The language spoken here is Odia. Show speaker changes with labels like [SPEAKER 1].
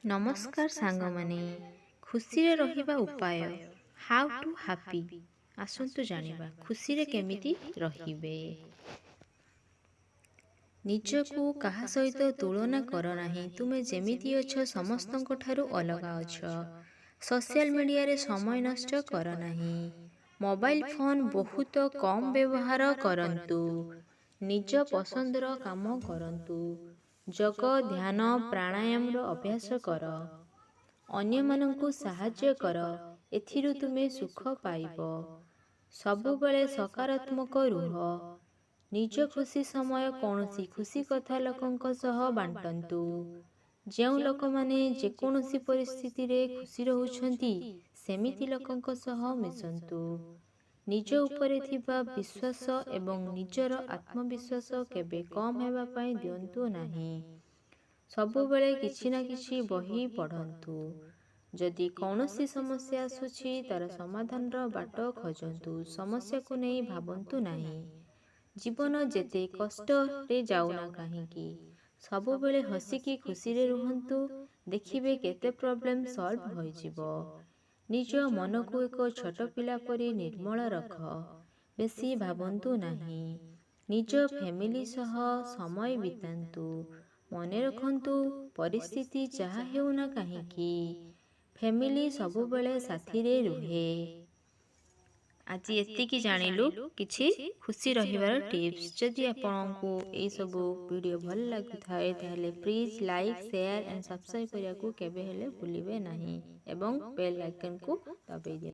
[SPEAKER 1] ନମସ୍କାର ସାଙ୍ଗମାନେ, ଖୁସିରେ ରହିବା ଉପାୟ ହାଉ ଟୁ ହାପି। ଆସନ୍ତୁ ଜାଣିବା ଖୁସିରେ କେମିତି ରହିବେ। ନିଜକୁ କାହା ସହିତ ତୁଳନା କର ନାହିଁ। ତୁମେ ଯେମିତି ଅଛ ସମସ୍ତଙ୍କ ଠାରୁ ଅଲଗା ଅଛ। ସୋସିଆଲ ମିଡ଼ିଆରେ ସମୟ ନଷ୍ଟ କର ନାହିଁ। ମୋବାଇଲ ଫୋନ ବହୁତ କମ୍ ବ୍ୟବହାର କରନ୍ତୁ। ନିଜ ପସନ୍ଦର କାମ କରନ୍ତୁ। ଯୋଗ, ଧ୍ୟାନ, ପ୍ରାଣାୟାମର ଅଭ୍ୟାସ କର। ଅନ୍ୟମାନଙ୍କୁ ସାହାଯ୍ୟ କର। ଏଥିରୁ ତୁମେ ସୁଖ ପାଇବ। ସବୁବେଳେ ସକାରାତ୍ମକ ରୁହ। ନିଜ ଖୁସି ସମୟ କୌଣସି ଖୁସି କଥା ଲୋକଙ୍କ ସହ ବାଣ୍ଟନ୍ତୁ। ଯେଉଁ ଲୋକମାନେ ଯେକୌଣସି ପରିସ୍ଥିତିରେ ଖୁସି ରହୁଛନ୍ତି ସେମିତି ଲୋକଙ୍କ ସହ ମିଶନ୍ତୁ। ନିଜ ଉପରେ ଥିବା ବିଶ୍ୱାସ ଏବଂ ନିଜର ଆତ୍ମବିଶ୍ୱାସ କେବେ କମ୍ ହେବା ପାଇଁ ଦିଅନ୍ତୁ ନାହିଁ। ସବୁବେଳେ କିଛି ନା କିଛି ବହି ପଢ଼ନ୍ତୁ। ଯଦି କୌଣସି ସମସ୍ୟା ଆସୁଛି ତାର ସମାଧାନର ବାଟ ଖୋଜନ୍ତୁ। ସମସ୍ୟାକୁ ନେଇ ଭାବନ୍ତୁ ନାହିଁ। ଜୀବନ ଯେତେ କଷ୍ଟରେ ଯାଉନା କାହିଁକି ସବୁବେଳେ ହସିକି ଖୁସିରେ ରୁହନ୍ତୁ। ଦେଖିବେ କେତେ ପ୍ରୋବ୍ଲେମ ସଲ୍ଭ ହୋଇଯିବ। ନିଜ ମନକୁ ଏକ ଛୋଟ ପିଲା ପରି ନିର୍ମଳ ରଖ। ବେଶୀ ଭାବନ୍ତୁ ନାହିଁ। ନିଜ ଫ୍ୟାମିଲି ସହ ସମୟ ବିତାନ୍ତୁ। ମନେ ରଖନ୍ତୁ, ପରିସ୍ଥିତି ଯାହା ହେଉନା କାହିଁକି ଫ୍ୟାମିଲି ସବୁବେଳେ ସାଥିରେ ରୁହେ। ଆଜି ଏତିକି ଜାଣିଲୁ କିଛି ଖୁସି ରହିବାର ଟିପ୍ସ। ଯଦି ଆପଣଙ୍କୁ ଏଇସବୁ ଭିଡ଼ିଓ ଭଲ ଲାଗୁଥାଏ ତାହେଲେ please like, share and subscribe କରିବାକୁ କେବେ ହେଲେ ଭୁଲିବେ ନାହିଁ ଏବଂ ବେଲ୍ ଆଇକନ୍କୁ ଦବାଇ ଦିଅନ୍ତୁ।